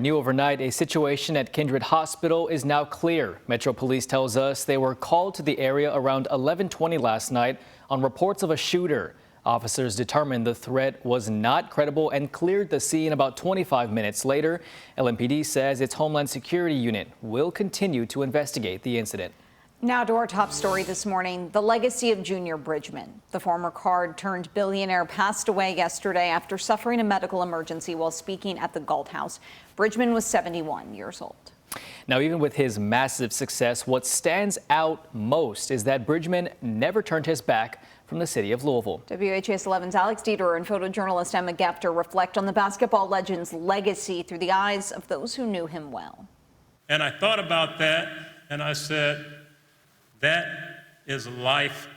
New overnight, a situation at Kindred Hospital is now clear. Metro Police tells us they were called to the area around 11:20 last night on reports of a shooter. Officers determined the threat was not credible and cleared the scene about 25 minutes later. LMPD says its Homeland Security unit will continue to investigate the incident. Now to our top story this morning, the legacy of Junior Bridgman. The former card-turned-billionaire passed away yesterday after suffering a medical emergency while speaking at the Galt House. Bridgman was 71 years old. Now, even with his massive success, what stands out most is that Bridgman never turned his back from the city of Louisville. WHAS11's Alex Dieter and photojournalist Emma Gefter reflect on the basketball legend's legacy through the eyes of those who knew him well. And I thought about that, and I said, that is life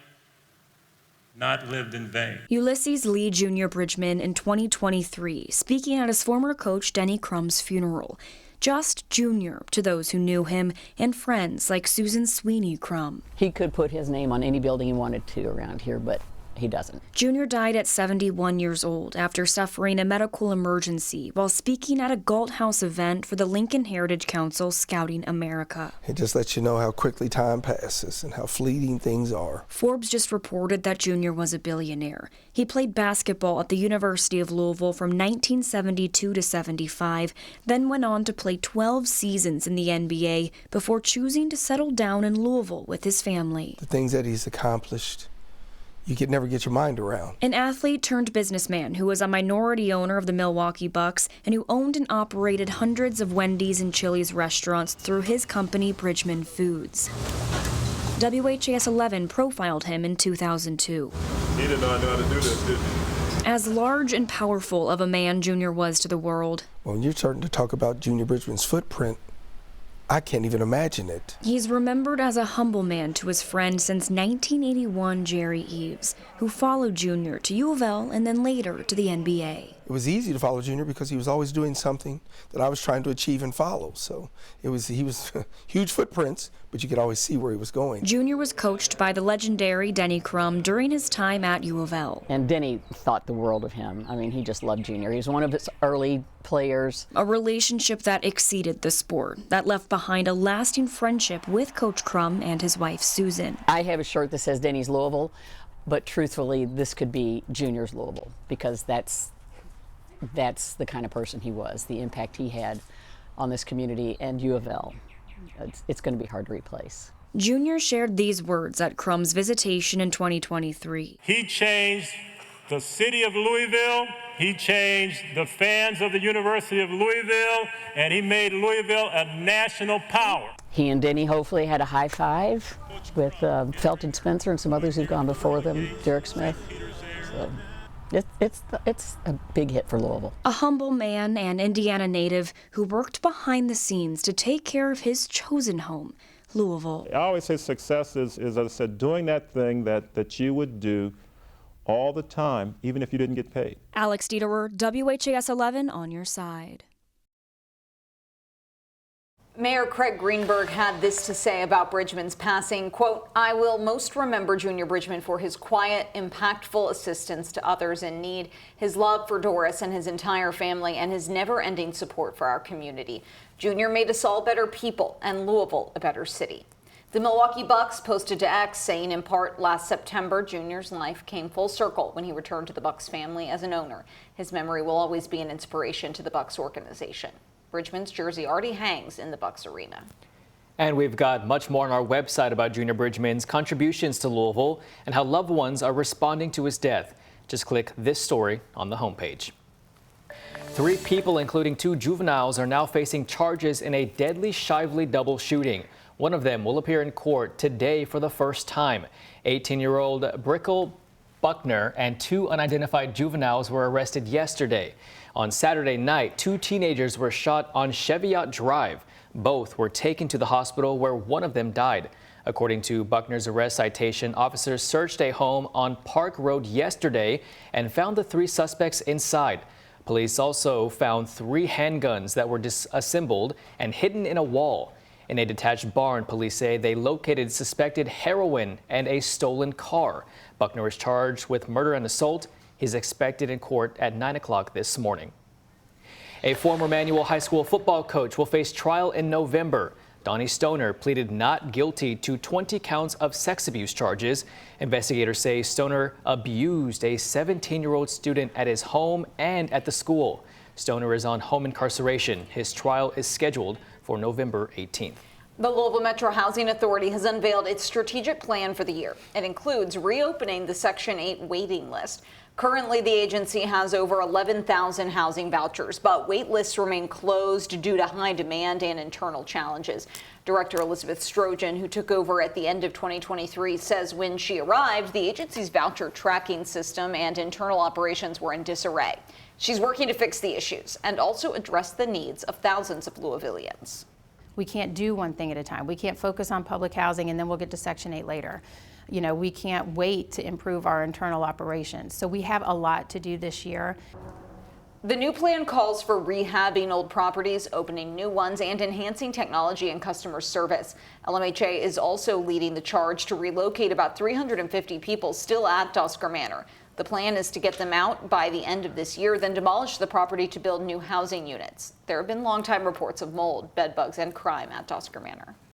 not lived in vain. Ulysses Lee Jr. Bridgman in 2023, speaking at his former coach Denny Crum's funeral. Just Junior to those who knew him and friends like Susan Sweeney Crum. He could put his name on any building he wanted to around here, but he doesn't. Junior died at 71 years old after suffering a medical emergency while speaking at a Galt House event for the Lincoln Heritage Council Scouting America. It just lets you know how quickly time passes and how fleeting things are. Forbes just reported that Junior was a billionaire. He played basketball at the University of Louisville from 1972 to 75, then went on to play 12 seasons in the NBA before choosing to settle down in Louisville with his family. The things that he's accomplished, you could never get your mind around. An athlete turned businessman who was a minority owner of the Milwaukee Bucks and who owned and operated hundreds of Wendy's and Chili's restaurants through his company, Bridgman Foods. WHAS11 profiled him in 2002. He did not know how to do this, did he? As large and powerful of a man Junior was to the world. When you're starting to talk about Junior Bridgman's footprint, I can't even imagine it. He's remembered as a humble man to his friend since 1981, Jerry Eves, who followed Junior to U of L and then later to the NBA. It was easy to follow Junior because he was always doing something that I was trying to achieve and follow. So he was huge footprints, but you could always see where he was going. Junior was coached by the legendary Denny Crum during his time at U of L. And Denny thought the world of him. I mean, he just loved Junior. He was one of his early players. A relationship that exceeded the sport, that left behind a lasting friendship with Coach Crum and his wife, Susan. I have a shirt that says Denny's Louisville, but truthfully, this could be Junior's Louisville because that's the kind of person he was, the impact he had on this community and U of L. It's going to be hard to replace. Junior shared these words at Crum's visitation in 2023. He changed the city of Louisville, he changed the fans of the University of Louisville, and he made Louisville a national power. He and Denny hopefully had a high five with Felton Spencer and some others who've gone before them, Derek Smith. So it's a big hit for Louisville. A humble man and Indiana native who worked behind the scenes to take care of his chosen home, Louisville. I always say success is, as I said, doing that thing that you would do all the time, even if you didn't get paid. Alex Dieter, WHAS11 on your side. Mayor Craig Greenberg had this to say about Bridgman's passing, quote, "I will most remember Junior Bridgman for his quiet, impactful assistance to others in need, his love for Doris and his entire family, and his never-ending support for our community. Junior made us all better people and Louisville a better city." The Milwaukee Bucks posted to X, saying in part, last September, Junior's life came full circle when he returned to the Bucks family as an owner. His memory will always be an inspiration to the Bucks organization. Bridgman's jersey already hangs in the Bucks arena. And we've got much more on our website about Junior Bridgman's contributions to Louisville and how loved ones are responding to his death. Just click this story on the homepage. 3 people, including 2 juveniles, are now facing charges in a deadly Shively double shooting. One of them will appear in court today for the first time. 18-year-old Brickle Buckner and 2 unidentified juveniles were arrested yesterday. On Saturday night, 2 teenagers were shot on Cheviot Drive. Both were taken to the hospital where one of them died. According to Buckner's arrest citation, officers searched a home on Park Road yesterday and found the 3 suspects inside. Police also found 3 handguns that were disassembled and hidden in a wall. In a detached barn, police say they located suspected heroin and a stolen car. Buckner is charged with murder and assault. He's expected in court at 9 o'clock this morning. A former Manual High School football coach will face trial in November. Donnie Stoner pleaded not guilty to 20 counts of sex abuse charges. Investigators say Stoner abused a 17-year-old student at his home and at the school. Stoner is on home incarceration. His trial is scheduled for November 18th. The Louisville Metro Housing Authority has unveiled its strategic plan for the year. It includes reopening the Section 8 waiting list. Currently, the agency has over 11,000 housing vouchers, but wait lists remain closed due to high demand and internal challenges. Director Elizabeth Strojan, who took over at the end of 2023, says when she arrived, the agency's voucher tracking system and internal operations were in disarray. She's working to fix the issues and also address the needs of thousands of Louisvillians. We can't do one thing at a time. We can't focus on public housing and then we'll get to Section 8 later. You know, we can't wait to improve our internal operations. So we have a lot to do this year. The new plan calls for rehabbing old properties, opening new ones, and enhancing technology and customer service. LMHA is also leading the charge to relocate about 350 people still at Dosker Manor. The plan is to get them out by the end of this year, then demolish the property to build new housing units. There have been long-time reports of mold, bed bugs, and crime at Dosker Manor.